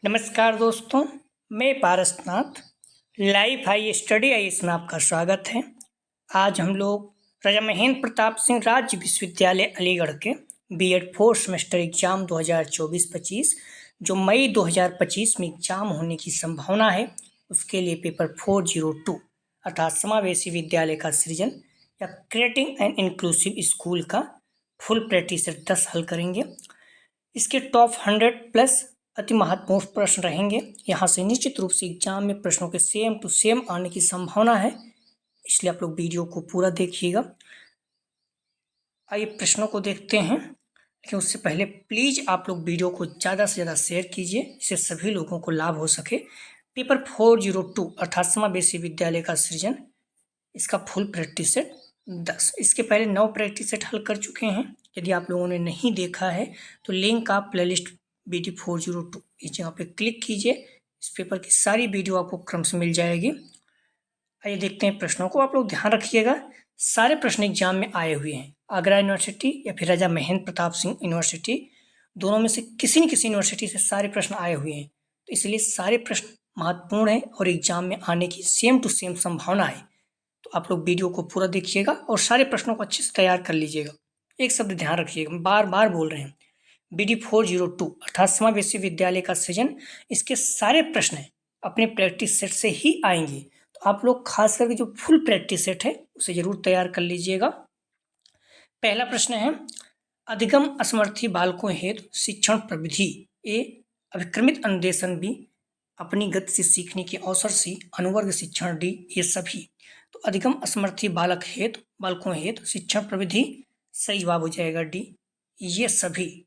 नमस्कार दोस्तों, मैं Parasnath live high study IAS में आपका स्वागत है। आज हम लोग राजा महेंद्र प्रताप सिंह राज्य विश्वविद्यालय अलीगढ़ के बीएड फोर्थ सेमेस्टर एग्जाम 2024-25 जो मई 2025 में एग्जाम होने की संभावना है, उसके लिए पेपर 402 अर्थात समावेशी विद्यालय का सृजन या क्रिएटिंग एन इंक्लूसिव स्कूल का फुल प्रैक्टिस सेट 10 हल करेंगे। इसके टॉप 100 प्लस अति महत्वपूर्ण प्रश्न रहेंगे। यहाँ से निश्चित रूप से एग्जाम में प्रश्नों के सेम टू सेम आने की संभावना है, इसलिए आप लोग वीडियो को पूरा देखिएगा। आइए प्रश्नों को देखते हैं, लेकिन उससे पहले प्लीज आप लोग वीडियो को ज़्यादा से ज़्यादा शेयर कीजिए, इससे सभी लोगों को लाभ हो सके। पेपर 402 अर्थात समावेशी विद्यालय का सृजन, इसका फुल प्रैक्टिस सेट 10। इसके पहले 9 प्रैक्टिस सेट हल कर चुके हैं। यदि आप लोगों ने नहीं देखा है तो लिंक आप प्लेलिस्ट BD 402 इस जगह पे क्लिक कीजिए, इस पेपर की सारी वीडियो आपको क्रम से मिल जाएगी। आइए देखते हैं प्रश्नों को। आप लोग ध्यान रखिएगा, सारे प्रश्न एग्जाम में आए हुए हैं। आगरा यूनिवर्सिटी या फिर राजा महेंद्र प्रताप सिंह यूनिवर्सिटी, दोनों में से किसी न किसी यूनिवर्सिटी से सारे प्रश्न आए हुए हैं, तो इसलिए सारे प्रश्न महत्वपूर्ण हैं और एग्जाम में आने की सेम टू सेम संभावना है। तो आप लोग वीडियो को पूरा देखिएगा और सारे प्रश्नों को अच्छे से तैयार कर लीजिएगा। एक शब्द ध्यान रखिएगा, बार बार बोल रहे हैं, BD 402 अर्थात समावेशी विद्यालय का सृजन, इसके सारे प्रश्न अपने प्रैक्टिस सेट से ही आएंगे। तो आप लोग खास करके जो फुल प्रैक्टिस सेट है उसे जरूर तैयार कर लीजिएगा। पहला प्रश्न है, अधिगम असमर्थी बालकों हेतु शिक्षण प्रविधि ए अभिक्रमित अनुदेशन बी अपनी गति से सीखने के अवसर सी अनुवर्ग शिक्षण डी ये सभी। तो अधिगम असमर्थी बालकों हेतु शिक्षण प्रविधि सही जवाब हो जाएगा डी, ये सभी।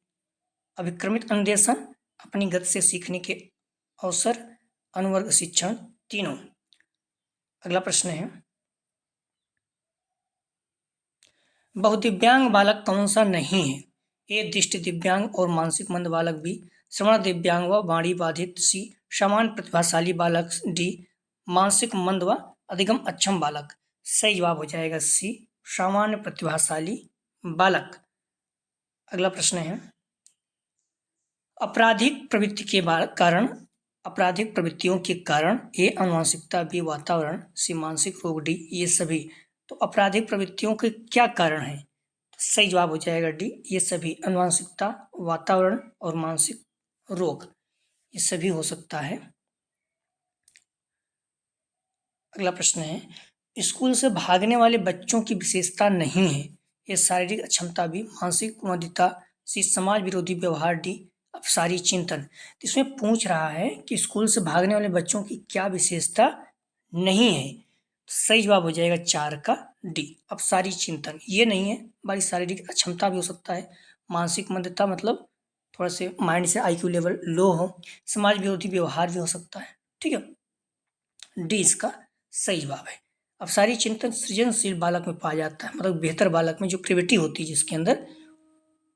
अभिक्रमित अनुदेशन, अपनी गति से सीखने के अवसर, अनुवर्ग शिक्षण, तीनों। अगला प्रश्न है, बहुदिव्यांग बालक कौन सा नहीं है? ए दृष्टि दिव्यांग और मानसिक मंद बालक, बी श्रवण दिव्यांग व वाणी बाधित, सी सामान्य प्रतिभाशाली बालक, डी मानसिक मंद व अधिगम अक्षम बालक। सही जवाब हो जाएगा सी सामान्य प्रतिभाशाली बालक। अगला प्रश्न है, आपराधिक प्रवृत्तियों के कारण ए आनुवंशिकता, बी वातावरण, सी मानसिक रोग, डी ये सभी। तो आपराधिक प्रवृत्तियों के क्या कारण है? तो सही जवाब हो जाएगा डी ये सभी, आनुवंशिकता, वातावरण और मानसिक रोग, ये सभी हो सकता है। अगला प्रश्न है, स्कूल से भागने वाले बच्चों की विशेषता नहीं है, ये शारीरिक अक्षमता, भी मानसिक उन्मत्तता, सी समाज विरोधी व्यवहार, डी अपसारी चिंतन। इसमें पूछ रहा है कि स्कूल से भागने वाले बच्चों की क्या विशेषता नहीं है। सही जवाब हो जाएगा 4 का डी अपसारी चिंतन, ये नहीं है। हमारी शारीरिक अक्षमता भी हो सकता है, मानसिक मंदता मतलब थोड़ा से माइंड से IQ लेवल लो हो, समाज विरोधी व्यवहार भी हो सकता है। ठीक है, डी इसका सही जवाब है। अपसारी चिंतन सृजनशील बालक में पाया जाता है, मतलब बेहतर बालक में जो क्रिएटिविटी होती है जिसके अंदर,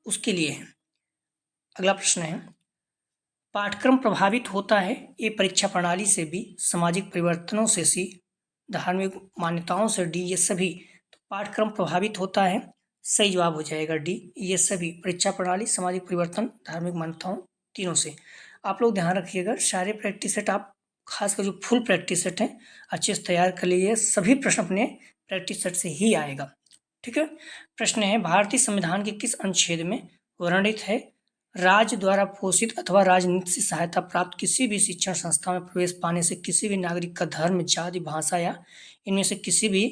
उसके लिए है। अगला प्रश्न है, पाठ्यक्रम प्रभावित होता है ए परीक्षा प्रणाली से, बी सामाजिक परिवर्तनों से, सी धार्मिक मान्यताओं से, डी ये सभी। तो पाठ्यक्रम प्रभावित होता है, सही जवाब हो जाएगा डी ये सभी, परीक्षा प्रणाली, सामाजिक परिवर्तन, धार्मिक मान्यताओं, तीनों से। आप लोग ध्यान रखिएगा, सारे प्रैक्टिस सेट आप खासकर जो फुल प्रैक्टिस सेट है अच्छे से तैयार कर लीजिए, सभी प्रश्न अपने प्रैक्टिस सेट से ही आएगा। ठीक है, प्रश्न है, भारतीय संविधान के किस अनुच्छेद में वर्णित है राज्य द्वारा पोषित अथवा राजनीति से सहायता प्राप्त किसी भी शिक्षण संस्था में प्रवेश पाने से किसी भी नागरिक का धर्म, जाति, भाषा या इनमें से किसी भी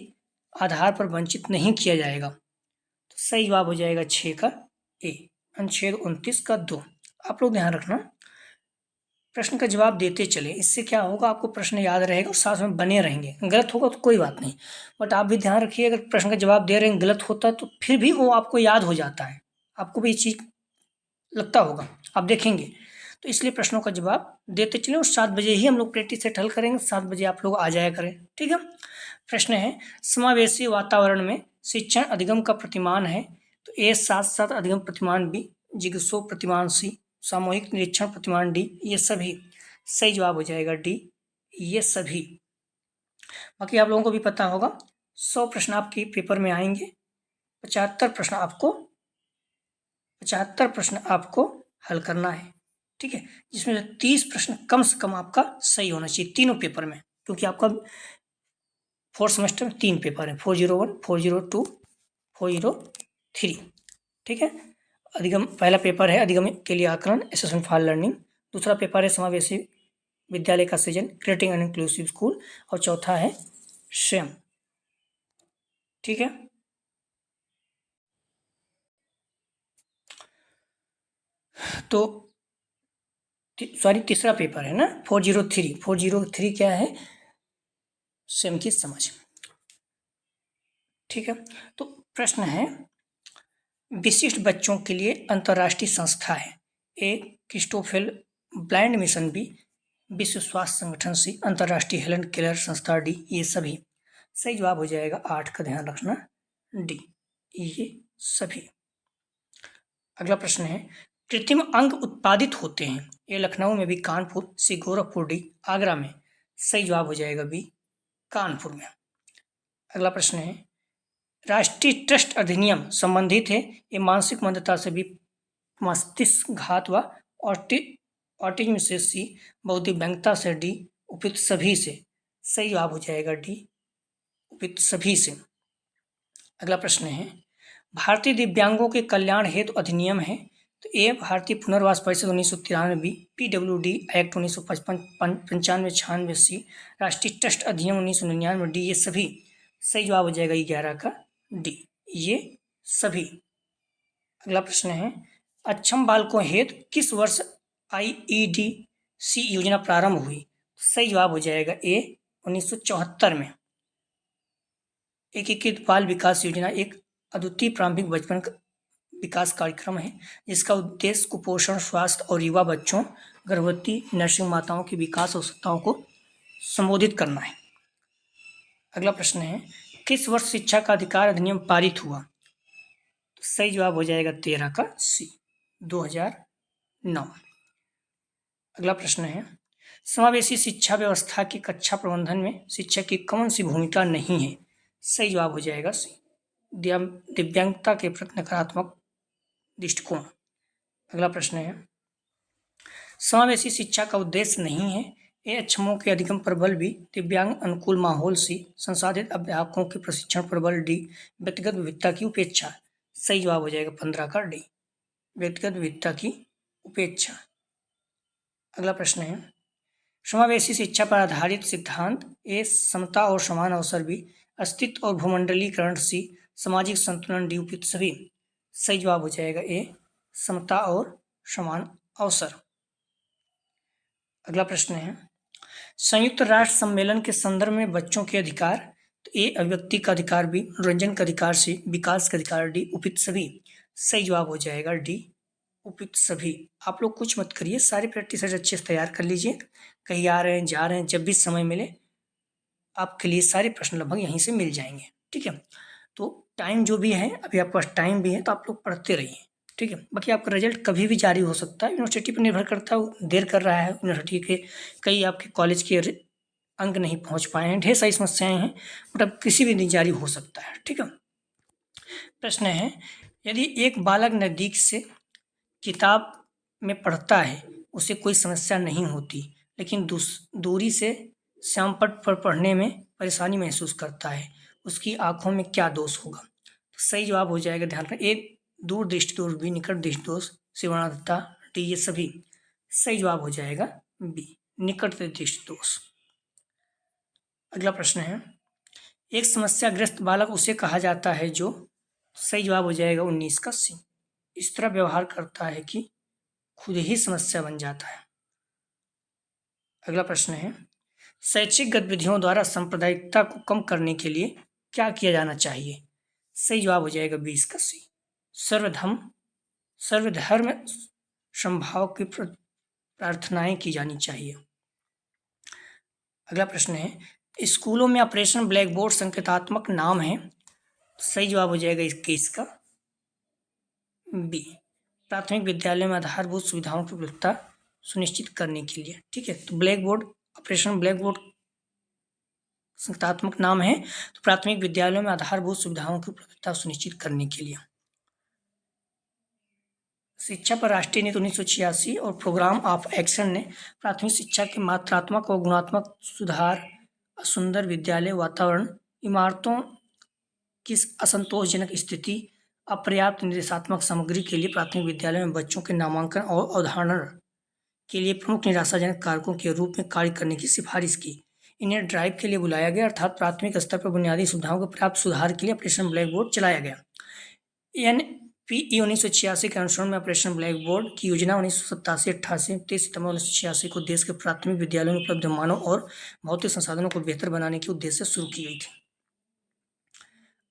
आधार पर वंचित नहीं किया जाएगा। तो सही जवाब हो जाएगा 6 का ए, अनुच्छेद 29 का 2। आप लोग ध्यान रखना, प्रश्न का जवाब देते चले, इससे क्या होगा, आपको प्रश्न याद रहेगा और साथ में बने रहेंगे। गलत होगा तो कोई बात नहीं, बट आप भी ध्यान रखिए, अगर प्रश्न का जवाब दे रहे हैं गलत होता है तो फिर भी वो आपको याद हो जाता है, आपको भी ये चीज़ लगता होगा, आप देखेंगे। तो इसलिए प्रश्नों का जवाब देते चलें और 7 बजे ही हम लोग प्रैक्टिस सेट हल करेंगे, 7 बजे आप लोग आ जाया करें। ठीक है, प्रश्न है, समावेशी वातावरण में शिक्षण अधिगम का प्रतिमान है, तो ए साथ अधिगम प्रतिमान, बी जिज्ञासु प्रतिमान, सी सामूहिक निरीक्षण प्रतिमान, डी ये सभी। सही जवाब हो जाएगा डी ये सभी। बाकी आप लोगों को भी पता होगा 100 प्रश्न आपके पेपर में आएंगे, 75 प्रश्न आपको हल करना है। ठीक है, जिसमें से 30 प्रश्न कम से कम आपका सही होना चाहिए तीनों पेपर में, क्योंकि आपका फोर्थ सेमेस्टर में 3 पेपर है, 401, 402, 403। ठीक है, अधिगम पहला पेपर है अधिगम के लिए आकलन, असेसमेंट फॉर लर्निंग। दूसरा पेपर है समावेशी विद्यालय का सृजन, क्रिएटिंग एन इंक्लूसिव स्कूल। और चौथा है स्वयं। ठीक है, तो सॉरी तीसरा पेपर है ना 403। 403 क्या है? स्वयं की समझ। ठीक है, तो प्रश्न है विशिष्ट बच्चों के लिए अंतर्राष्ट्रीय संस्था है। ए क्रिस्टोफेल ब्लाइंड मिशन, बी विश्व स्वास्थ्य संगठन, सी अंतर्राष्ट्रीय हेलन केलर संस्था, डी ये सभी। सही जवाब हो जाएगा 8 का ध्यान रखना, डी ये सभी। अगला प्रश्न है कृत्रिम अंग उत्पादित होते हैं। ये लखनऊ में, भी कानपुर, सी गोरखपुर, डी आगरा में। सही जवाब हो जाएगा बी कानपुर में। अगला प्रश्न है राष्ट्रीय ट्रस्ट अधिनियम संबंधित है। ये मानसिक मंदता से भी, मस्तिष्क घात व ऑटिज्म से, सी बौद्धिक व्यंगता से, डी उपयुक्त सभी से। सही जवाब हो जाएगा डी उपयुक्त सभी से। अगला प्रश्न है भारतीय दिव्यांगों के कल्याण हेतु अधिनियम है। तो ए भारतीय पुनर्वास परिषद 1993, बी PWD एक्ट 1955 95 96, सी राष्ट्रीय ट्रस्ट अधिनियम 1999, डी ये सभी। सही जवाब हो जाएगा 11 का डी ये सभी। अगला प्रश्न है अक्षम बालकों हेतु किस वर्ष IEDC योजना प्रारंभ हुई। सही जवाब हो जाएगा ए 1974 में। एकीकृत बाल विकास योजना एक अद्वितीय प्रारंभिक बचपन विकास कार्यक्रम है जिसका उद्देश्य कुपोषण, स्वास्थ्य और युवा बच्चों, गर्भवती, नर्सिंग माताओं की विकास आवश्यकताओं को संबोधित करना है। अगला प्रश्न है किस वर्ष शिक्षा का अधिकार अधिनियम पारित हुआ। तो सही जवाब हो जाएगा 13 का सी 2009। अगला प्रश्न है समावेशी शिक्षा व्यवस्था की कक्षा प्रबंधन में शिक्षक की कौन सी भूमिका नहीं है। सही जवाब हो जाएगा सी दिव्यांगता के प्रति नकारात्मक दृष्टिकोण। अगला प्रश्न है समावेशी शिक्षा का उद्देश्य नहीं है। ये अक्षमों के अधिगम पर बल, भी दिव्यांग अनुकूल माहौल, सी संसाधित अध्यापकों के प्रशिक्षण पर बल, डी व्यक्तिगत विविधता की उपेक्षा। सही जवाब हो जाएगा 15 का डी व्यक्तिगत विविधता की उपेक्षा। अगला प्रश्न है समावेशी शिक्षा पर आधारित सिद्धांत ए समता और समान अवसर, बी अस्तित्व और भूमंडलीकरण, सी सामाजिक संतुलन, डी उपयुक्त सभी। सही जवाब हो जाएगा ए समता और समान अवसर। अगला प्रश्न है संयुक्त राष्ट्र सम्मेलन के संदर्भ में बच्चों के अधिकार। तो ए अभिव्यक्ति का अधिकार, बी मनोरंजन का अधिकार, सी विकास का अधिकार, डी उपयुक्त सभी। सही जवाब हो जाएगा डी उपयुक्त सभी। आप लोग कुछ मत करिए, सारे प्रैक्टिस अच्छे से तैयार कर लीजिए। कहीं आ रहे हैं जा रहे हैं, जब भी समय मिले आपके लिए सारे प्रश्न लगभग यहीं से मिल जाएंगे। ठीक है, तो टाइम जो भी है अभी आपके पास टाइम भी है तो आप लोग पढ़ते रहिए। ठीक है, बाकी आपका रिजल्ट कभी भी जारी हो सकता है, यूनिवर्सिटी पर निर्भर करता है, देर कर रहा है यूनिवर्सिटी के, कई आपके कॉलेज के अंक नहीं पहुंच पाए हैं, ढेर सारी समस्याएं हैं, बट अब किसी भी दिन जारी हो सकता है। ठीक है, प्रश्न है यदि एक बालक नज़दीक से किताब में पढ़ता है उसे कोई समस्या नहीं होती, लेकिन दूरी से श्यामपट्ट पर पढ़ने में परेशानी महसूस करता है, उसकी आंखों में क्या दोष होगा। तो सही जवाब हो जाएगा ध्यान रखें एक दूर दृष्टि दोष, बी निकट दृष्टि दोष, श्रवणादता, डी ये सभी। सही जवाब हो जाएगा बी निकट दृष्टि दोष। अगला प्रश्न है एक समस्याग्रस्त बालक उसे कहा जाता है जो। सही जवाब हो जाएगा 19 का सी इस तरह व्यवहार करता है कि खुद ही समस्या बन जाता है। अगला प्रश्न है शैक्षिक गतिविधियों द्वारा सांप्रदायिकता को कम करने के लिए क्या किया जाना चाहिए। सही जवाब हो जाएगा 20 का सी सर्वधर्म समभाव की प्रार्थनाएं की जानी चाहिए। अगला प्रश्न है स्कूलों में ऑपरेशन ब्लैक बोर्ड संकेतात्मक नाम है। सही जवाब हो जाएगा 21 का बी प्राथमिक विद्यालय में आधारभूत सुविधाओं की उपलब्धता सुनिश्चित करने के लिए। ठीक है, तो blackboard operation blackboard संकेतात्मक नाम है तो प्राथमिक विद्यालयों में आधारभूत सुविधाओं की उपलब्धता सुनिश्चित करने के लिए। शिक्षा पर राष्ट्रीय नीति 1986 और प्रोग्राम ऑफ एक्शन ने प्राथमिक शिक्षा के मात्रात्मक और गुणात्मक सुधार, सुंदर विद्यालय वातावरण, इमारतों की असंतोषजनक स्थिति, अपर्याप्त निर्देशात्मक सामग्री के लिए प्राथमिक विद्यालय में बच्चों के नामांकन और अवधारण के लिए प्रमुख निराशाजनक कारकों के रूप में कार्य करने की सिफारिश की। इन्हें ड्राइव के लिए बुलाया गया, अर्थात प्राथमिक स्तर पर बुनियादी सुविधाओं के पर्याप्त सुधार के लिए ऑपरेशन ब्लैक बोर्ड चलाया गया। एनपीई 1986 के अनुसरण में ऑपरेशन ब्लैक बोर्ड की योजना 1987-88 23 सितंबर 1986 को देश के प्राथमिक विद्यालयों में उपलब्ध मानव और भौतिक संसाधनों को बेहतर बनाने के उद्देश्य से शुरू की गई थी।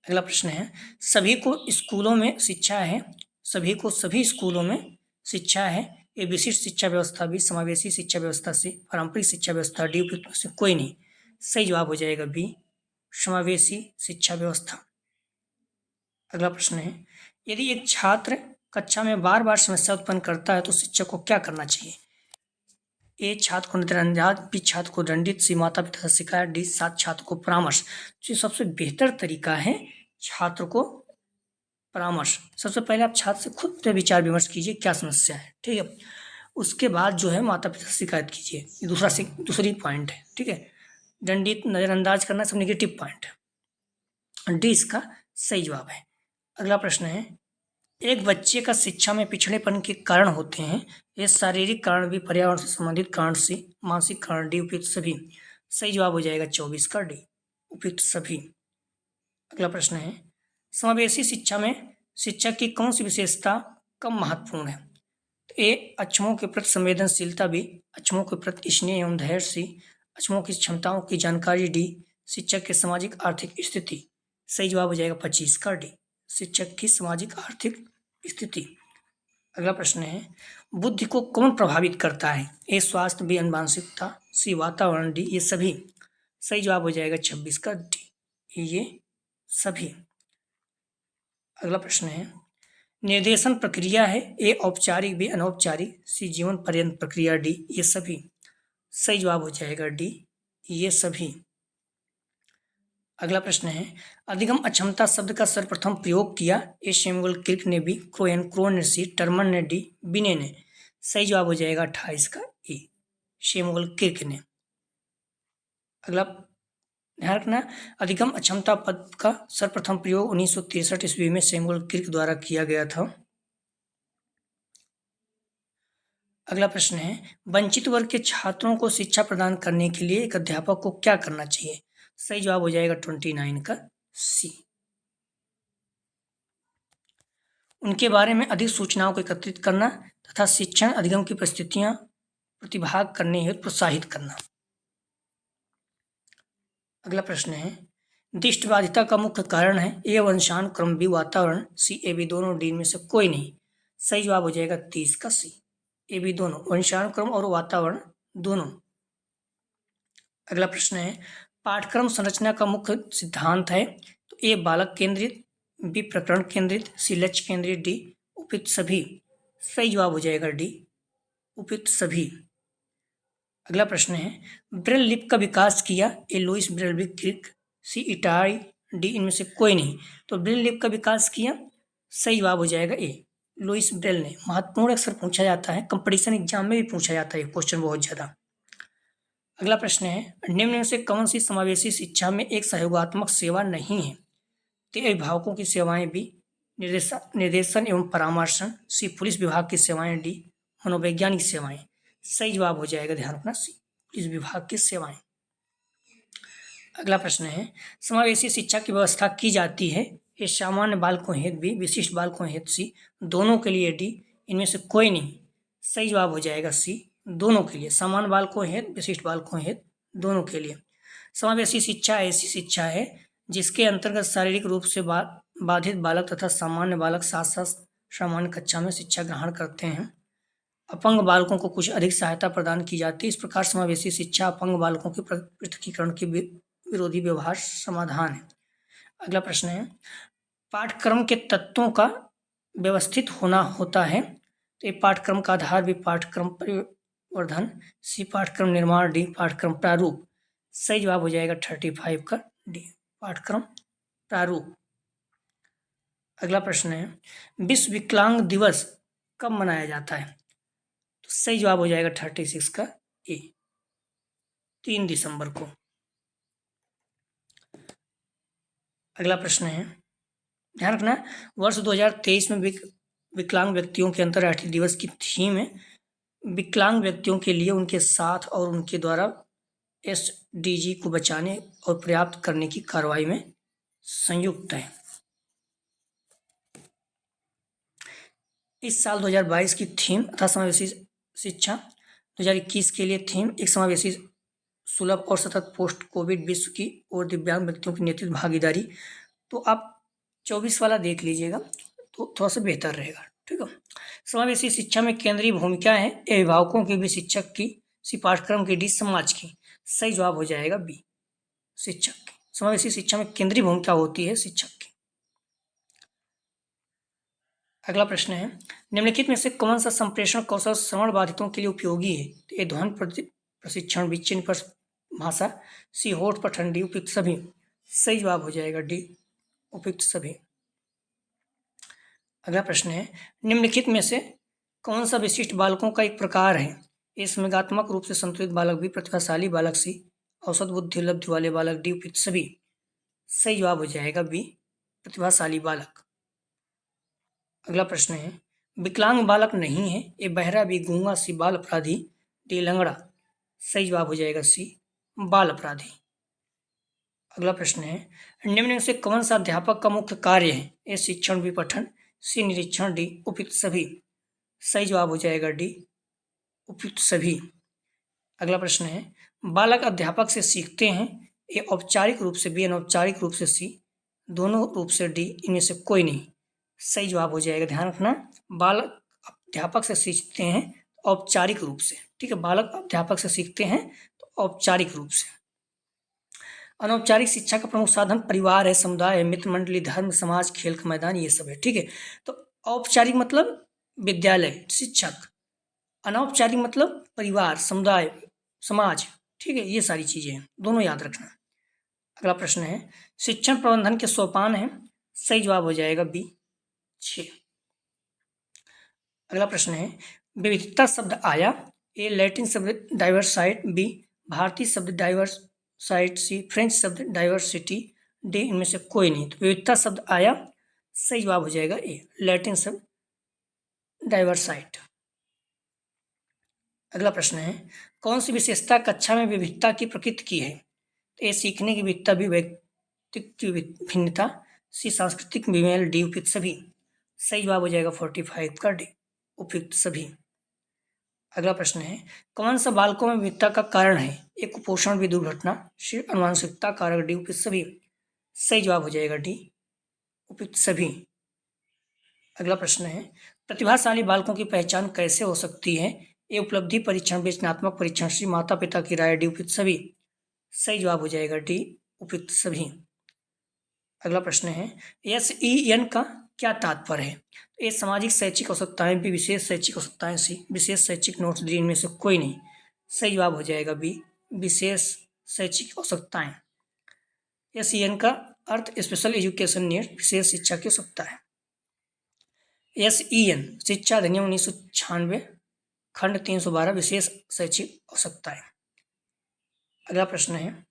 अगला प्रश्न है, सभी को स्कूलों में शिक्षा है, सभी को सभी स्कूलों में शिक्षा है, ये विशिष्ट शिक्षा व्यवस्था भी, समावेशी शिक्षा व्यवस्था से, पारंपरिक शिक्षा व्यवस्था डी, उपयुक्त में से कोई नहीं। सही जवाब हो जाएगा बी, समावेशी शिक्षा व्यवस्था। अगला प्रश्न है, यदि एक छात्र कक्षा में बार बार समस्या उत्पन्न करता है तो शिक्षक को क्या करना चाहिए? ए, छात्र को नजरअंदाज, बी, छात्र को दंडित, सी, माता पिता से शिकायत, डी, साथ छात्र को परामर्श। जो सबसे बेहतर तरीका है छात्र को परामर्श। सबसे पहले आप छात्र से खुद से विचार विमर्श कीजिए क्या समस्या है, ठीक है। उसके बाद जो है माता पिता से शिकायत कीजिए, ये दूसरी पॉइंट है, ठीक है। दंडित, नजरअंदाज करना सब नेगेटिव पॉइंट है। डी इसका सही जवाब है। अगला प्रश्न है, एक बच्चे का शिक्षा में पिछड़ेपन के कारण होते हैं, ये शारीरिक कारण भी, पर्यावरण से संबंधित कारण से, मानसिक कारण डी, उपयुक्त सभी। सही जवाब हो जाएगा 24 का डी, उपयुक्त सभी। अगला प्रश्न है, समावेशी शिक्षा में शिक्षक की कौन सी विशेषता कम महत्वपूर्ण है? ए, अक्षमों के प्रति संवेदनशीलता बी, अक्षमों के प्रति स्नेह एवं धैर्य सी, अक्षमों की क्षमताओं की जानकारी डी, शिक्षक की सामाजिक आर्थिक स्थिति। सही जवाब हो जाएगा 25 का डी, शिक्षक की सामाजिक आर्थिक स्थिति। अगला प्रश्न है, बुद्धि को कौन प्रभावित करता है? ए, स्वास्थ्य, बी, आनुवंशिकता, सी, वातावरण डी, ये सभी। सही जवाब हो जाएगा 26 का डी, ये सभी। अगला प्रश्न है, निर्देशन प्रक्रिया है, ए, औपचारिक, बी, अनौपचारिक, सी, जीवन पर्यंत प्रक्रिया डी, ये सभी। सही जवाब हो जाएगा डी, ये सभी। अगला प्रश्न है, अधिगम अक्षमता शब्द का सर्वप्रथम प्रयोग किया, ए, सैमुअल क्रिक ने बी, क्रोन ने सी, टर्मन ने डी, बिने ने। सही जवाब हो जाएगा 28 का ए, सैमुअल क्रिक ने। अगला ध्यान रखना, अधिगम अक्षमता पद का सर्वप्रथम प्रयोग 1963 ईस्वी में सैमुअल क्रिक द्वारा किया गया था। अगला प्रश्न है, वंचित वर्ग के छात्रों को शिक्षा प्रदान करने के लिए एक अध्यापक को क्या करना चाहिए? सही जवाब हो जाएगा 29 का सी, उनके बारे में अधिक सूचनाओं को एकत्रित करना तथा शिक्षण अधिगम की परिस्थितियां प्रतिभाग करने हेतु प्रोत्साहित करना। अगला प्रश्न है, दृष्टिबाधिता का मुख्य कारण है, ए, वंशानुक्रम, बी, वातावरण, सी, ए, बी दोनों, डी में से कोई नहीं। सही जवाब हो जाएगा 30 का सी, ए, बी दोनों, वंशानुक्रम और वातावरण दोनों। अगला प्रश्न है, पाठ्यक्रम संरचना का मुख्य सिद्धांत है, तो ए, बालक केंद्रित, बी, प्रकरण केंद्रित, सी, लक्ष्य केंद्रित, डी, उपयुक्त सभी। सही जवाब हो जाएगा डी, उपयुक्त सभी। अगला प्रश्न है, ब्रेल लिपि का विकास किया, ए, लुईस ब्रेल क्रिक, सी, इटाई, डी, इनमें से कोई नहीं। तो ब्रेल लिपि का विकास किया, सही जवाब हो जाएगा ए, लुईस ब्रेल ने। महत्वपूर्ण अक्सर पूछा जाता है, कंपटीशन एग्जाम में भी पूछा जाता है क्वेश्चन बहुत ज्यादा। अगला प्रश्न है, निम्न में से कौन सी समावेशी शिक्षा में एक सहयोगात्मक सेवा नहीं है? तो अभिभावकों की सेवाएं बी, निर्देशन एवं परामर्शन, सी, पुलिस विभाग की सेवाएं डी, मनोवैज्ञानिक सेवाएं। सही जवाब हो जाएगा, ध्यान रखना, सी, पुलिस विभाग की सेवाएं। अगला प्रश्न है, समावेशी शिक्षा की व्यवस्था की जाती है, ये सामान्य बालकों हेतु बी, विशिष्ट बालकों हेतु सी, दोनों के लिए डी, इनमें से कोई नहीं। सही जवाब हो जाएगा सी, दोनों के लिए, सामान्य बालकों हेतु, विशिष्ट बालकों हेतु, दोनों के लिए। समावेशी शिक्षा ऐसी शिक्षा है जिसके अंतर्गत शारीरिक रूप से बाधित बालक तथा सामान्य बालक साथ साथ सामान्य कक्षा में शिक्षा ग्रहण करते हैं। अपंग बालकों को कुछ अधिक सहायता प्रदान की जाती है। इस प्रकार समावेशी शिक्षा अपंग बालकों के पृथकीकरण के विरोधी व्यवहार समाधान है। अगला प्रश्न है, पाठ्यक्रम के तत्वों का व्यवस्थित होना होता है, तो ये पाठ्यक्रम का आधार, भी पाठ्यक्रम परिवर्धन, सी, पाठ्यक्रम निर्माण, डी, पाठ्यक्रम प्रारूप। सही जवाब हो जाएगा 35 का डी, पाठ्यक्रम प्रारूप। अगला प्रश्न है, विश्व विकलांग दिवस कब मनाया जाता है? तो सही जवाब हो जाएगा 36 का ए, 3 दिसंबर को। अगला प्रश्न है, ध्यान रखना, वर्ष 2023 में विकलांग व्यक्तियों के अंतर्राष्ट्रीय दिवस की थीम है विकलांग व्यक्तियों के लिए उनके साथ और उनके द्वारा एसडीजी को बचाने और पर्याप्त करने की कार्रवाई में संयुक्त है। इस साल 2022 की थीम तथा समावेशी शिक्षा, 2021 के लिए थीम एक समावेशी सुलभ और सतत पोस्ट कोविड विश्व की और दिव्यांग व्यक्तियों की नेतृत्व भागीदारी। तो आप 24 वाला देख लीजिएगा तो थोड़ा सा बेहतर रहेगा, ठीक है। समावेशी शिक्षा में केंद्रीय भूमिका है अभिभावकों की, भी शिक्षक की, सी पाठ्यक्रम की, डी समाज की। सही जवाब हो जाएगा बी, शिक्षक की। समावेशी शिक्षा में केंद्रीय भूमिका होती है शिक्षक की। अगला प्रश्न है, निम्नलिखित में से कौन सा संप्रेषण कौशल श्रवण बाधितों के लिए उपयोगी है? ए ध्वनि प्रशिक्षण, बी चिन्ह पर भाषा, सी होठ पर ठंडी, उपयुक्त सभी। सही जवाब हो जाएगा डी, उपयुक्त सभी। अगला प्रश्न है, निम्नलिखित में से कौन सा विशिष्ट बालकों का एक प्रकार है? ए संवेगात्मक रूप से संतुलित बालक, बी प्रतिभाशाली बालक, सी औसत बुद्धि उपलब्धि वाले बालक, डी उपयुक्त सभी। सही जवाब हो जाएगा बी, प्रतिभाशाली बालक। अगला प्रश्न है, विकलांग बालक नहीं है, ए बहरा, बी गूंगा, सी बाल अपराधी, डी लंगड़ा। सही जवाब हो जाएगा सी, बाल अपराधी। अगला प्रश्न है, निम्न में से कौन सा अध्यापक का मुख्य कार्य है? ए शिक्षण, बी पठन, सी निरीक्षण, डी उपयुक्त सभी। सही जवाब हो जाएगा डी, उपयुक्त सभी। अगला प्रश्न है, बालक अध्यापक से सीखते हैं, ए औपचारिक रूप से, बी अनौपचारिक रूप से, सी दोनों रूप से, डी इनमें से कोई नहीं। सही जवाब हो जाएगा, ध्यान रखना, बालक अध्यापक से सीखते हैं औपचारिक रूप से, ठीक है। बालक अध्यापक से सीखते हैं तो औपचारिक रूप से। अनौपचारिक शिक्षा का प्रमुख साधन परिवार है, समुदाय है, मित्र मंडली, धर्म, समाज, खेल का मैदान, ये सब है, ठीक है। तो औपचारिक मतलब विद्यालय, शिक्षक, अनौपचारिक मतलब परिवार, समुदाय, समाज, ठीक है, ये सारी चीजें हैं, दोनों याद रखना। अगला प्रश्न है, शिक्षण प्रबंधन के सोपान है। सही जवाब हो जाएगा बी, 6। अगला प्रश्न है, विविधता शब्द आया, ए लैटिन शब्द डाइवर्साइट, बी भारतीय शब्द डाइवर्साइट, सी फ्रेंच शब्द डाइवर्सिटी, डी इनमें से कोई नहीं। तो विविधता शब्द आया, सही जवाब हो जाएगा ए लैटिन शब्द डाइवर्साइट। अगला प्रश्न है, कौन सी विशेषता कक्षा में विविधता की प्रकृति की है? ए सीखने की विविधता, बी व्यक्तित्व की भिन्नता, सी सांस्कृतिक विमेल, डी उपयुक्त सभी। सही जवाब हो जाएगा 45 का डी, उपयुक्त सभी। अगला प्रश्न है, कौन सा बालकों में विविधता का कारण है? ए कुपोषण, बी दुर्घटना, सी अनुवांशिकता कारक, डी उपयुक्त सभी। सही जवाब हो जाएगा डी, उपयुक्त सभी। अगला प्रश्न है, प्रतिभाशाली बालकों की पहचान कैसे हो सकती है? ए उपलब्धि परीक्षण, बी रचनात्मक परीक्षण, सी माता पिता की राय, डी उपयुक्त सभी। सही जवाब हो जाएगा डी, उपयुक्त सभी। अगला प्रश्न है, SEN का क्या तात्पर्य है? ए सामाजिक शैक्षिक आवश्यकताएं, बी विशेष शैक्षिक आवश्यकताएं, सी विशेष शैक्षिक नोट्स, डी इनमें से कोई नहीं। सही जवाब हो जाएगा बी, विशेष शैक्षिक आवश्यकताएं। SEN का अर्थ स्पेशल एजुकेशन नीड, विशेष शिक्षा की आवश्यकता है। SEN शिक्षा अधिनियम 1996 खंड 312 विशेष शैक्षिक आवश्यकताएं। अगला प्रश्न है,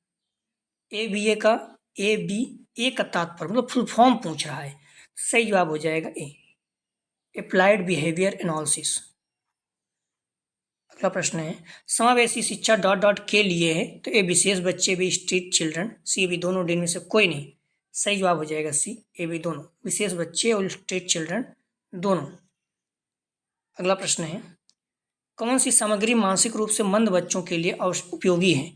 ABA का ABA का तात्पर्य मतलब फुल फॉर्म पूछ रहा है। सही जवाब हो जाएगा ए, अप्लाइड बिहेवियर एनालिसिस। अगला प्रश्न है, समावेशी शिक्षा डॉट डॉट के लिए है, तो ए विशेष बच्चे, B street children, C B दोनों, डी में से कोई नहीं। सही जवाब हो जाएगा सी, ए बी दोनों, विशेष बच्चे और स्ट्रीट चिल्ड्रन दोनों। अगला प्रश्न है, कौन सी सामग्री मानसिक रूप से मंद बच्चों के लिए उपयोगी है?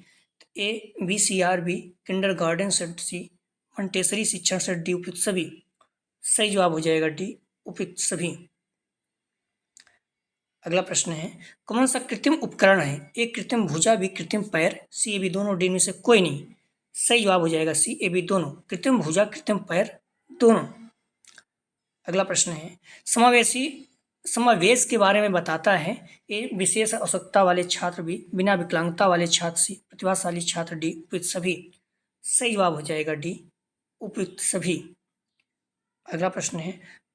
ए VCR, बी किंडरगार्टन सेट, सी मंटेसरी शिक्षण सेट, डी उपयुक्त सभी। सही जवाब हो जाएगा डी, उपयुक्त सभी। अगला प्रश्न है, कौन सा कृत्रिम उपकरण है? ए कृत्रिम भुजा, बी कृत्रिम पैर, सी ए बी दोनों, डी में से कोई नहीं। सही जवाब हो जाएगा सी, ए बी दोनों, कृत्रिम भुजा कृत्रिम पैर दोनों। अगला प्रश्न है, समावेश के बारे में बताता है। ए विशेष आवश्यकता वाले छात्र, बी बिना विकलांगता वाले छात्र, सी प्रतिभाशाली छात्र, डी उपयुक्त सभी। सही जवाब हो जाएगा डी, उपयुक्त सभी। अगला प्रश्न है,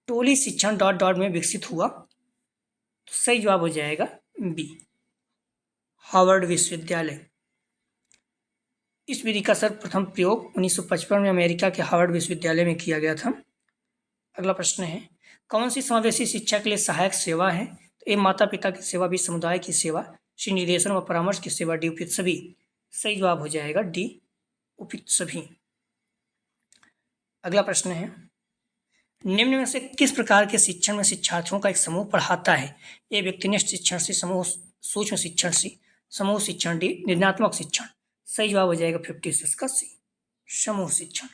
टोली शिक्षण डॉट डॉट में विकसित हुआ। तो सही जवाब हो जाएगा बी, हार्वर्ड विश्वविद्यालय। इस विधि का सर्वप्रथम प्रयोग 1955 में अमेरिका के हार्वर्ड विश्वविद्यालय में किया गया था। अगला प्रश्न है, कौन सी समावेशी शिक्षा के लिए सहायक सेवा है? तो ए, माता पिता की सेवा, बी, समुदाय की सेवा, सी, निर्देशन व परामर्श की सेवा, डी, उपयुक्त सभी। सही जवाब हो जाएगा डी, उपयुक्त सभी। अगला प्रश्न है, निम्न में से किस प्रकार के शिक्षण में शिक्षार्थियों का एक समूह पढ़ाता है? ए, व्यक्तिनिष्ठ शिक्षण, सी, समूह सूक्ष्म शिक्षण, सी, समूह शिक्षण, डी, निर्णयात्मक शिक्षण। सही जवाब हो जाएगा 56 का सी, समूह शिक्षण।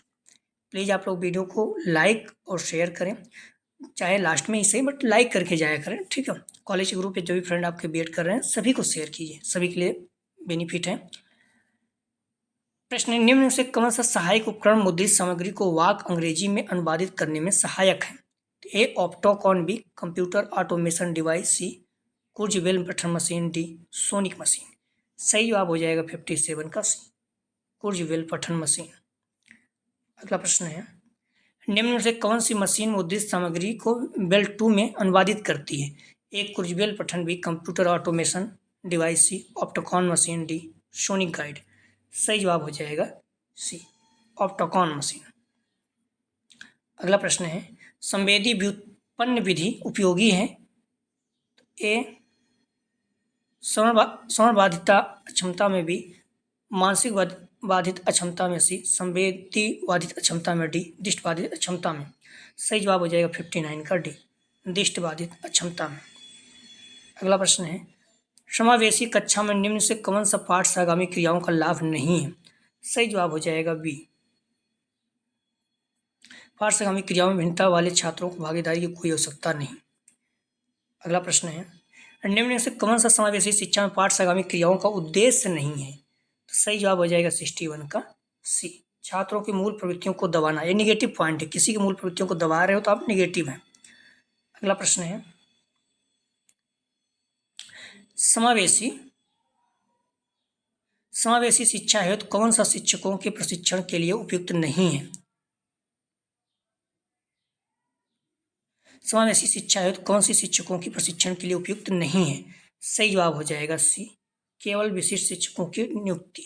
प्लीज़ आप लोग वीडियो को लाइक और शेयर करें, चाहे लास्ट में ही सही, बट लाइक करके जाया करें, ठीक है। कॉलेज के ग्रुप पे जो भी फ्रेंड आपके बीएड कर रहे हैं सभी को शेयर कीजिए, सभी के लिए बेनिफिट है। प्रश्न, निम्न से कौन सा सहायक उपकरण मुद्रित सामग्री को वाक अंग्रेजी में अनुवादित करने में सहायक है? ए, ऑप्टोकॉन, बी, कंप्यूटर ऑटोमेशन डिवाइस, सी, कुर्जवेल पठन मशीन, डी, सोनिक मशीन। सही जवाब हो जाएगा 57 का सी, कुर्जवेल पठन मशीन। अगला प्रश्न है, निम्न से कौन सी मशीन मुद्रित सामग्री को बेल 2 में अनुवादित करती है? ए, कुर्जवेल पठन, बी, कंप्यूटर ऑटोमेशन डिवाइस, सी, ऑप्टोकॉन मशीन, डी, सोनिक गाइड। सही जवाब हो जाएगा सी, ऑप्टोकॉन मशीन। अगला प्रश्न है, संवेदी व्युत्पन्न विधि उपयोगी है? ए, श्रवण बाधिता अक्षमता में, बी, मानसिक बाधित अक्षमता में, सी, संवेदी बाधित अक्षमता में, डी, दृष्टि बाधित अक्षमता में। सही जवाब हो जाएगा 59 का डी, दृष्टि बाधित अक्षमता में। अगला प्रश्न है, समावेशी कक्षा में निम्न से कौन सा पाठ सहगामी क्रियाओं का लाभ नहीं है? सही जवाब हो जाएगा बी, पाठ सहगामी क्रियाओं में भिन्नता वाले छात्रों को भागीदारी की कोई आवश्यकता नहीं। अगला प्रश्न है, निम्न से कौन सा समावेशी शिक्षा में पाठ सहगामी क्रियाओं का उद्देश्य नहीं है? तो सही जवाब हो जाएगा 61 का सी, छात्रों की मूल प्रवृत्तियों को दबाना। ये निगेटिव पॉइंट है, किसी की मूल प्रवृत्तियों को दबा रहे हो तो आप निगेटिव हैं। अगला प्रश्न है, समावेशी शिक्षा हेतु तो कौन सा शिक्षकों के प्रशिक्षण के लिए उपयुक्त नहीं है? समावेशी शिक्षा हेतु कौन सी शिक्षकों की प्रशिक्षण के लिए उपयुक्त नहीं है? सही जवाब हो जाएगा सी, केवल विशिष्ट शिक्षकों की नियुक्ति।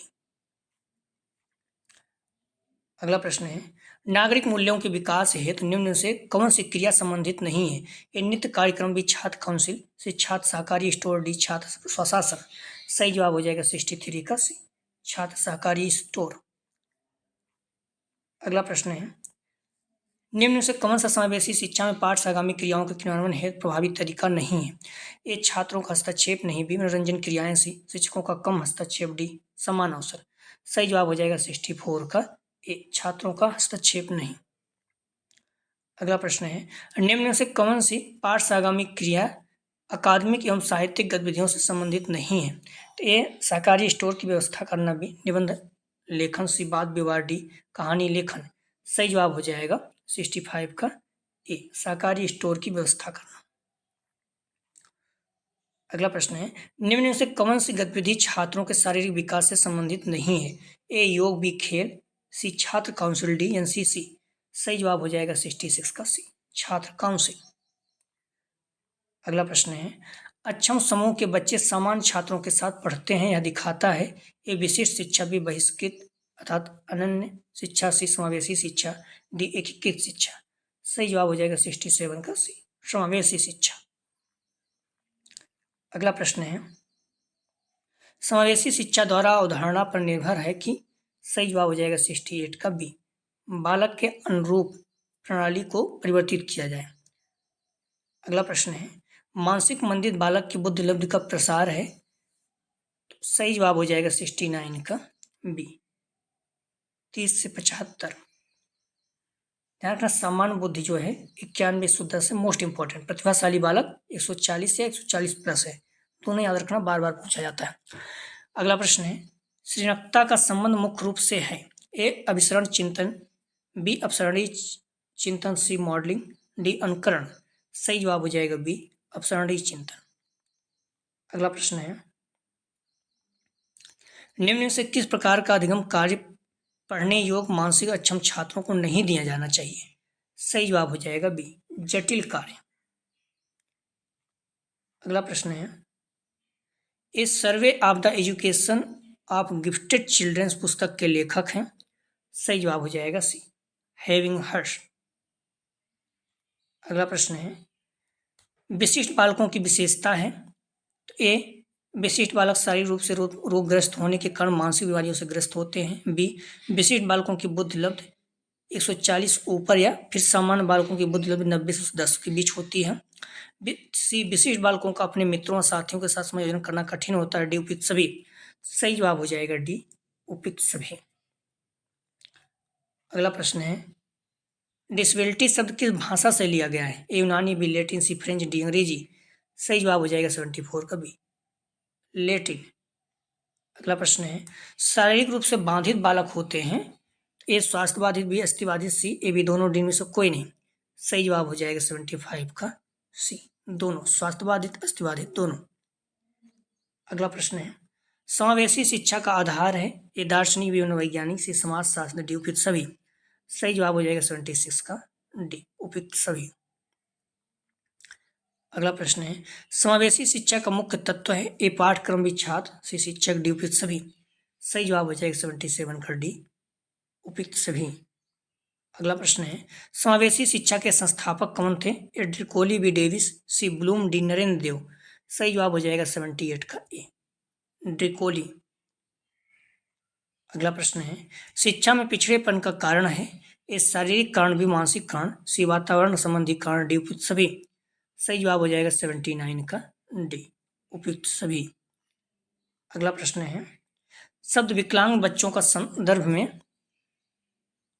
अगला प्रश्न है, नागरिक मूल्यों के विकास हेतु निम्न से कौन सी क्रिया संबंधित नहीं है? ये नित्य कार्यक्रम, भी, छात्र काउंसिल, से, छात्र सहकारी स्टोर, डी, छात्र स्वशासन। सही जवाब हो जाएगा 63 का सी, छात्र सहकारी स्टोर। अगला प्रश्न है, निम्न से कौन सा समावेशी शिक्षा में पाठ सहगामी क्रियाओं के क्रियान्वयन हेतु प्रभावी तरीका नहीं है? ए, छात्रों का हस्तक्षेप नहीं, बी, मनोरंजन क्रियाएं, सी, शिक्षकों का कम हस्तक्षेप, डी, समान अवसर। सही जवाब हो जाएगा 64 का ए, छात्रों का हस्तक्षेप नहीं। अगला प्रश्न है, निम्न से कौन सी पाठ सहगामी क्रिया अकादमिक एवं साहित्यिक गतिविधियों से संबंधित नहीं है? तो ए, सहकारी स्टोर की व्यवस्था करना, बी, निबंध लेखन, सी, वाद विवाद, डी, कहानी लेखन। सही जवाब हो जाएगा 65 का ए, सहकारी स्टोर की व्यवस्था करना। अगला प्रश्न है, निम्न से कौन सी गतिविधि छात्रों के शारीरिक विकास से संबंधित नहीं है? ए, योग, बी, खेल, सी, छात्र काउंसिल, डी, एनसीसी। सही जवाब हो जाएगा 66 का सी, छात्र काउंसिल। अगला प्रश्न है, अक्षम समूह के बच्चे सामान्य छात्रों के साथ पढ़ते हैं, यह दिखाता है। ए, विशिष्ट शिक्षा, बी, बहिष्कृत अर्थात अनन्य शिक्षा, सी, समावेशी शिक्षा, डी, एकीकृत शिक्षा। सही जवाब हो जाएगा 67 का सी, समावेशी शिक्षा। अगला प्रश्न है, समावेशी शिक्षा द्वारा अवधारणा पर निर्भर है कि? सही जवाब हो जाएगा 68 का बी, बालक के अनुरूप प्रणाली को परिवर्तित किया जाए। अगला प्रश्न है, मानसिक मंदित बालक की बुद्धि लब्धि का प्रसार है। तो सही जवाब हो जाएगा 69 का बी, 30 से 75। ध्यान रखना, सामान्य बुद्धि जो है 91 110 से मोस्ट इंपॉर्टेंट। प्रतिभाशाली बालक 140 से 140 प्लस है, दोनों याद रखना, बार बार पूछा जाता है। अगला प्रश्न है, सृजनकता का संबंध मुख्य रूप से है। ए, अभिसरण चिंतन, बी, अपसरणीय चिंतन, सी, मॉडलिंग, डी, अनुकरण। सही जवाब हो जाएगा बी, अपसरणीय चिंतन। अगला प्रश्न है, निम्न से किस प्रकार का अधिगम कार्य पढ़ने योग्य मानसिक अक्षम छात्रों को नहीं दिया जाना चाहिए? सही जवाब हो जाएगा बी, जटिल कार्य। अगला प्रश्न है, इस survey of the education of gifted childrens पुस्तक के लेखक हैं। सही जवाब हो जाएगा सी, हैविंग हर्ष। अगला प्रश्न है, विशिष्ट बालकों की विशेषता है। तो ए, विशिष्ट बालक शारीरिक रूप से रोगग्रस्त होने के कारण मानसिक बीमारियों से ग्रस्त होते हैं। बी, विशिष्ट बालकों की बुद्धि लब्ध 140 ऊपर या फिर सामान्य बालकों की बुद्धि लब्ध 90 से 10 के बीच होती है। सी, विशिष्ट बालकों का अपने मित्रों और साथियों के साथ समायोजन करना कठिन होता है। डी, उपयुक्त सभी। सही जवाब हो जाएगा डी, उपयुक्त सभी। अगला प्रश्न है, डिसेबिलिटी शब्द किस भाषा से लिया गया है। ए, यूनानी, बी, लैटिन, सी, फ्रेंच, डी, अंग्रेजी। सही जवाब हो जाएगा 74 का बी, लैटिन। अगला प्रश्न है, शारीरिक रूप से बाधित बालक होते हैं। ए, स्वास्थ्य बाधित, बी, अस्थि बाधित, सी, ए, बी, दोनों, डी में से कोई नहीं। सही जवाब हो जाएगा 75 का सी, दोनों, स्वास्थ्य बाधित, अस्थि बाधित, दोनों। अगला प्रश्न है, समावेशी शिक्षा का आधार है। ए, दार्शनिक, बी, मनोवैज्ञानिक, सी, समाजशास्त्र, डी, उपयुक्त सभी। सही जवाब हो जाएगा 76 का डी, उपयुक्त सभी। अगला प्रश्न है, समावेशी शिक्षा का मुख्य तत्व है। ए, पाठक्रम भी छात्र, सी, शिक्षक, डी, उपयुक्त सभी। सही जवाब हो जाएगा 77 का डी, उपयुक्त सभी। अगला प्रश्न है, समावेशी शिक्षा के संस्थापक कौन थे। ए, ड्रिकोली, बी, डेविस, सी, ब्लूम, डी, नरेंद्र देव। सही जवाब हो जाएगा 78 का ए, ड्रिकोली। अगला प्रश्न है, शिक्षा में पिछड़ेपन का कारण है। ए, शारीरिक कारण, भी मानसिक कारण, सी, वातावरण संबंधी कारण, डी, उपयुक्त सभी। सही जवाब हो जाएगा 79 का डी, उपयुक्त सभी। अगला प्रश्न है, शब्द विकलांग बच्चों का संदर्भ में।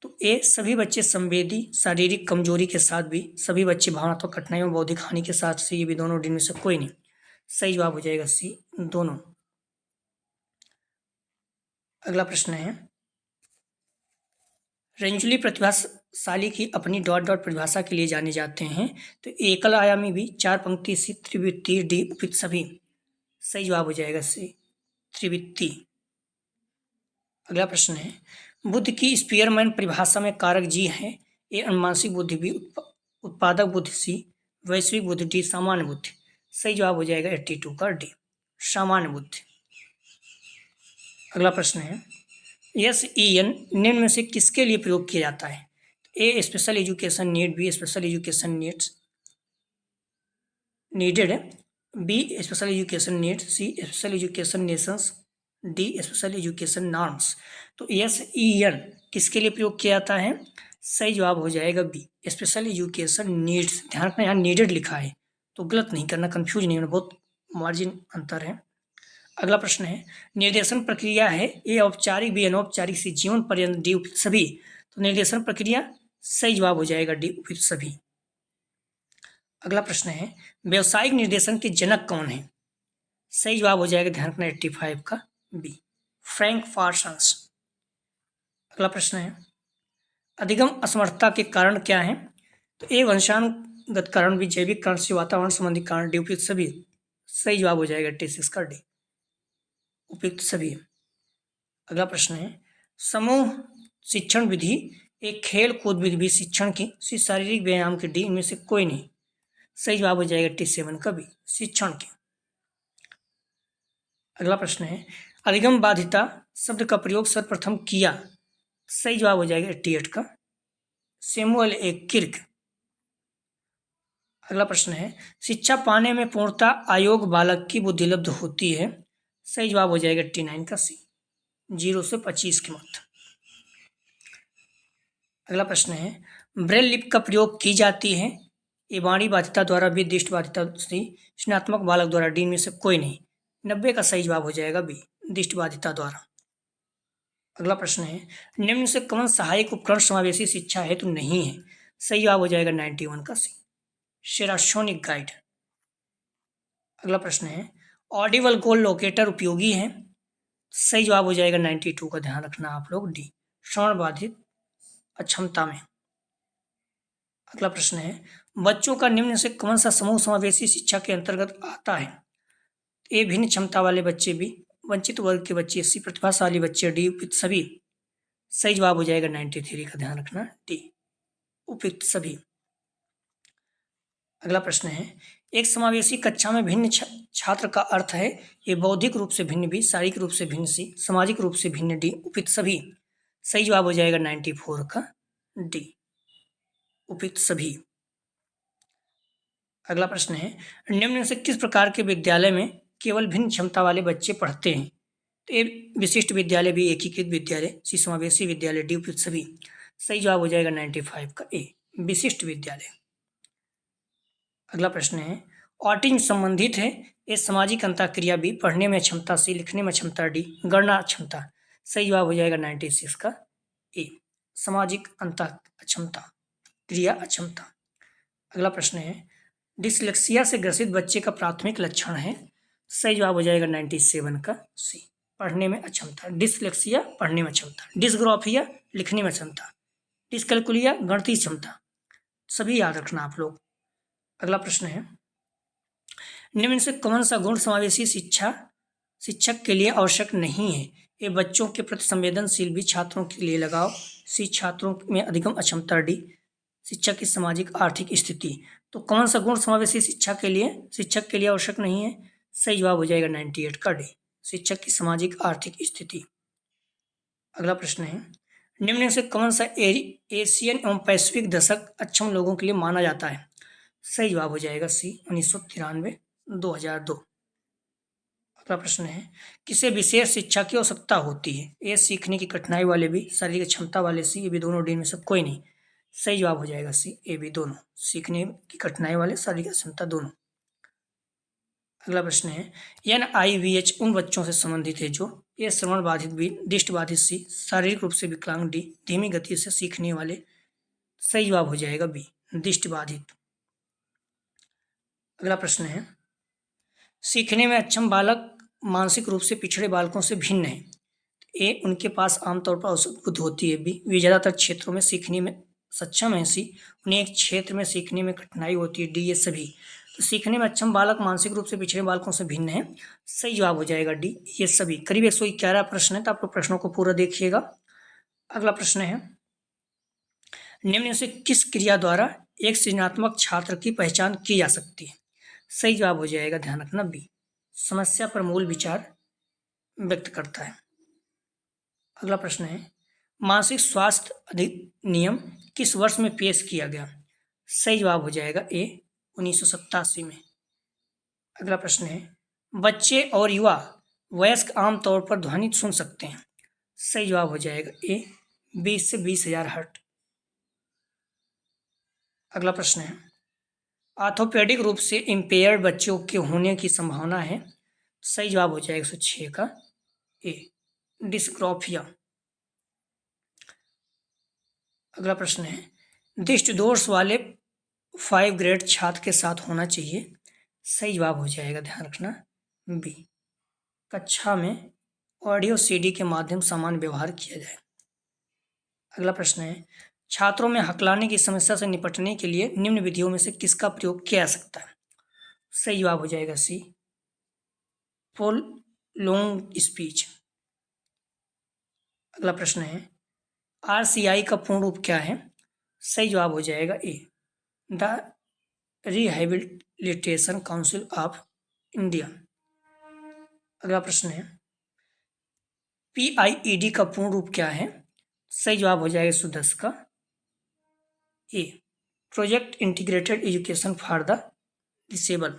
तो ए, सभी बच्चे संवेदी शारीरिक कमजोरी के साथ भी, सभी बच्चे भावनात्मक कठिनाइयों बौद्धिक हानि के साथ, सी, भी, दोनों, डी में से कोई नहीं। सही जवाब हो जाएगा सी, दोनों। अगला प्रश्न है, रंजुली प्रतिभाशाली की अपनी डॉट डॉट परिभाषा के लिए जाने जाते हैं। तो एकल आयामी भी, 4 पंक्ति, सी, त्रिवृत्तीय, डी, उपयुक्त सभी। सही जवाब हो जाएगा सी, त्रिवृत्तीय। अगला प्रश्न है, बुद्ध की स्पीयरमैन परिभाषा में कारक जी है। ए, अनुमानसिक बुद्धि, बी, उत्पादक बुद्धि, सी, वैश्विक बुद्धि, डी, सामान्य बुद्धि। सही जवाब हो जाएगा 82 का डी, सामान्य बुद्धि। अगला प्रश्न है, SEN निम्न में से किसके लिए प्रयोग किया जाता है। A, special education need, B, special education needs needed, B, special education needs, C, special education nations, D, special education norms. तो SEN किसके लिए प्रयोग किया जाता है। सही जवाब हो जाएगा बी, स्पेशल एजुकेशन नीड्स। ध्यान रखना, यहाँ नीडेड लिखा है तो गलत नहीं करना, कंफ्यूज नहीं होना, बहुत मार्जिन अंतर है। अगला प्रश्न है, निर्देशन प्रक्रिया है। ए, औपचारिक, बी, अनौपचारिक, सी, जीवन पर्यंत, डी, उपयुक्त सभी। तो निर्देशन प्रक्रिया। सही जवाब हो जाएगा डी, उपयुक्त सभी। अगला प्रश्न है, व्यवसायिक निर्देशन के जनक कौन है। सही जवाब हो जाएगा, ध्यान रखना, 85 का बी, फ्रैंक पार्सन्स। अगला प्रश्न है, अधिगम असमर्थता के कारण क्या है। तो ए, वंशानुगत कारण, भी, जैविक कारण, से, वातावरण संबंधी कारण, डी, उपयुक्त सभी। सही जवाब हो जाएगा 86 का डी, उपयुक्त सभी। अगला प्रश्न है, समूह शिक्षण विधि एक खेल कूद विधि भी शिक्षण की, सी, शारीरिक व्यायाम की, डी, इनमें से कोई नहीं। सही जवाब हो जाएगा 87 का बी, शिक्षण की। अगला प्रश्न है, अधिगम बाधिता शब्द का प्रयोग सर्वप्रथम किया। सही जवाब हो जाएगा 88 का, सैमुअल ए किर्क। अगला प्रश्न है, शिक्षा पाने में पूर्णता आयोग बालक की बुद्धि लब्ध होती है। सही जवाब हो जाएगा 89 का सी, 0 से 25 के मध्य। अगला प्रश्न है, ब्रेल लिपि का प्रयोग की जाती है। ए, वाणी बाधिता द्वारा, बी, दृष्टि बाधिता, सी, रचनात्मक बालक द्वारा, डी में से कोई नहीं। 90 का सही जवाब हो जाएगा बी, दृष्टि बाधिता द्वारा। अगला प्रश्न है, निम्न से कौन सहायक उपकरण समावेशी शिक्षा हेतु नहीं है। सही जवाब हो जाएगा 91 का सी, सेरासोनिक गाइड। अगला प्रश्न है, ऑडिबल गोल लोकेटर उपयोगी है। सही जवाब हो जाएगा 92 का, ध्यान रखना आप लोग, डी, श्रवण बाधित अक्षमता में। अगला प्रश्न है, बच्चों का निम्न से कौन सा समूह समावेशी शिक्षा के अंतर्गत आता है। ए, भिन्न क्षमता वाले बच्चे, बी, वंचित वर्ग के बच्चे, सी, प्रतिभाशाली बच्चे, डी, उपयुक्त सभी। सही जवाब हो जाएगा 93 का, ध्यान रखना, डी, उपयुक्त सभी। अगला प्रश्न है, एक समावेशी कक्षा में भिन्न छात्र का अर्थ है ये बौद्धिक रूप से भिन्न बी, शारीरिक रूप से भिन्न सी, सामाजिक रूप से भिन्न डी, उपयुक्त सभी। सही जवाब हो जाएगा 94 का डी, उपयुक्त सभी। अगला प्रश्न है निम्न से किस प्रकार के विद्यालय में केवल भिन्न क्षमता वाले बच्चे पढ़ते हैं? तो ए विशिष्ट विद्यालय, बी एकीकृत विद्यालय, सी समावेशी विद्यालय, डी उपयुक्त सभी। सही जवाब हो जाएगा 95 का ए, विशिष्ट विद्यालय। अगला प्रश्न है ऑटिज्म संबंधित है ए सामाजिक अंतःक्रिया, बी पढ़ने में क्षमता, सी लिखने में क्षमता, डी गणना क्षमता। सही जवाब हो जाएगा 96 का ए, सामाजिक अंतः अक्षमता, क्रिया अक्षमता। अगला प्रश्न है डिसलेक्सिया से ग्रसित बच्चे का प्राथमिक लक्षण है? सही जवाब हो जाएगा 97 का सी, पढ़ने में अक्षमता। डिसलेक्सिया पढ़ने में क्षमता, डिसग्राफिया लिखने में क्षमता, डिसकैलकुलिया गणितीय क्षमता। सभी याद रखना आप लोग। अगला प्रश्न है निम्न से कौन सा गुण समावेशी शिक्षक के लिए आवश्यक नहीं है? ये बच्चों के प्रति संवेदनशील, बी छात्रों के लिए लगाव, सी छात्रों में अधिगम अक्षमता, डी शिक्षक की सामाजिक आर्थिक स्थिति। तो कौन सा गुण समावेशी शिक्षक के लिए आवश्यक नहीं है? सही जवाब हो जाएगा 98 का डी, शिक्षक की सामाजिक आर्थिक स्थिति। अगला प्रश्न है निम्न से कौन सा एशियन एवं पैसिफिक दशक अक्षम लोगों के लिए माना जाता है? सही जवाब हो जाएगा सी 1993 2002। अगला प्रश्न है किसे विशेष शिक्षा की आवश्यकता होती है? ए सीखने की कठिनाई वाले, बी शारीरिक क्षमता वाले, सी, ये भी दोनों, डी में सब कोई नहीं। सही जवाब हो जाएगा सी, ए भी दोनों, सीखने की कठिनाई वाले, शारीरिक क्षमता दोनों। अगला प्रश्न है NIVH उन बच्चों से संबंधित है जो ए श्रवण बाधित, बी दृष्टि बाधित, सी शारीरिक रूप से विकलांग, डी धीमी गति से सीखने वाले। सही जवाब हो जाएगा बी, दृष्टि बाधित। अगला प्रश्न है सीखने में अक्षम बालक मानसिक रूप से पिछड़े बालकों से भिन्न है? ए उनके पास आमतौर पर औसत बुद्धि होती है, बी वे ज़्यादातर क्षेत्रों में सीखने में सक्षम है, सी उन्हें एक क्षेत्र में सीखने में कठिनाई होती है, डी ये सभी। तो सीखने में अक्षम बालक मानसिक रूप से पिछड़े बालकों से भिन्न है। सही जवाब हो जाएगा डी ये सभी। करीब 111 प्रश्न है, तो आप लोग प्रश्नों को पूरा देखिएगा। अगला प्रश्न है निम्न से किस क्रिया द्वारा एक सृजनात्मक छात्र की पहचान की जा सकती है? सही जवाब हो जाएगा, ध्यान रखना, बी समस्या पर मूल विचार व्यक्त करता है। अगला प्रश्न है मानसिक स्वास्थ्य अधिनियम किस वर्ष में पेश किया गया? सही जवाब हो जाएगा ए 1987 में। अगला प्रश्न है बच्चे और युवा वयस्क आमतौर पर ध्वनि सुन सकते हैं? सही जवाब हो जाएगा ए 20 से 20,000 हर्ट्ज। अगला प्रश्न है ऑर्थोपेडिक रूप से इम्पेयर्ड बच्चों के होने की संभावना है? सही जवाब हो जाएगा 106 का ए, डिस्ग्राफिया। अगला प्रश्न है दृष्टि दोष वाले 5 ग्रेड छात्र के साथ होना चाहिए? सही जवाब हो जाएगा, ध्यान रखना, बी कक्षा में ऑडियो CD के माध्यम समान व्यवहार किया जाए। अगला प्रश्न है छात्रों में हकलाने की समस्या से निपटने के लिए निम्न विधियों में से किसका प्रयोग किया जा सकता है? सही जवाब हो जाएगा सी प्रोलॉन्ग स्पीच। अगला प्रश्न है RCI का पूर्ण रूप क्या है? सही जवाब हो जाएगा A the rehabilitation council of India. अगला प्रश्न है PIED का पूर्ण रूप क्या है? सही जवाब हो जाएगा 110 का A project integrated education for the disable.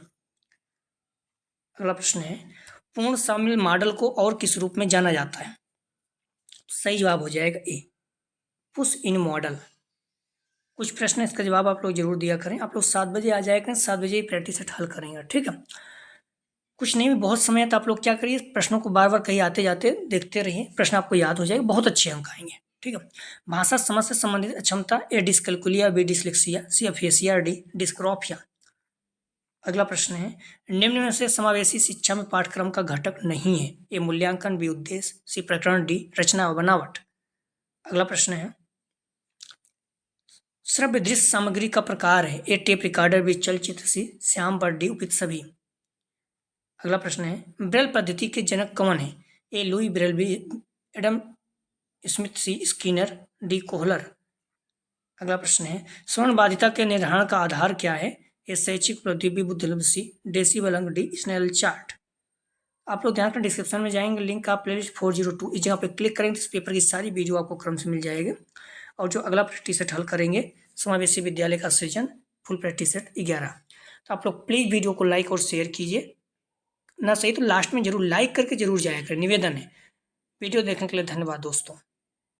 अगला प्रश्न है पूर्ण शामिल मॉडल को और किस रूप में जाना जाता है? सही जवाब हो जाएगा ए पुश इन मॉडल। कुछ प्रश्न इसका जवाब आप लोग जरूर दिया करें। आप लोग 7 बजे आ जाया करें, 7 बजे ही प्रैक्टिस सेट हल करेंगे, ठीक है। कुछ नहीं, बहुत समय है तो आप लोग क्या करिए प्रश्नों को बार बार कहीं आते जाते देखते रहिए, प्रश्न आपको याद हो जाएगा, बहुत अच्छे अंक आएंगे, ठीक है। भाषा समझ से संबंधित अक्षमता ए डिसकैलकुलिया, बी डिसलेक्सिया, सी अफेसिया, डी डिस्क्रॉफिया। अगला प्रश्न है निम्न में से समावेशी शिक्षा में पाठ्यक्रम का घटक नहीं है? ए मूल्यांकन, बी उद्देश्य, सी प्रकरण, डी रचना व बनावट। अगला प्रश्न है श्रव्य दृश्य सामग्री का प्रकार है? ए टेप रिकॉर्डर, बी चलचित्र, सी श्याम पर, डी उपयुक्त सभी। अगला प्रश्न है ब्रेल पद्धति के जनक कौन है? A Louis Braille, B Adam Smith, C Skinner, D Kohler. अगला प्रश्न है श्रवण बाधिता के निर्धारण का आधार क्या है? ए शैक्षिक प्रौद्योगिकी बुद्धिलब्धि डेसिबल अंक डी स्नेल चार्ट। आप लोग ध्यान कर डिस्क्रिप्शन में जाएंगे, लिंक आप प्लेलिस्ट 402 इस जगह पे क्लिक करेंगे तो इस पेपर की सारी वीडियो आपको क्रम से मिल जाएगी। और जो अगला प्रैक्टिस सेट हल करेंगे समावेशी विद्यालय का सृजन फुल प्रैक्टिस सेट 11। तो आप लोग प्लीज़ वीडियो को लाइक और शेयर कीजिए, ना सही तो लास्ट में जरूर लाइक करके जरूर जाया करें, निवेदन है। वीडियो देखने के लिए धन्यवाद दोस्तों।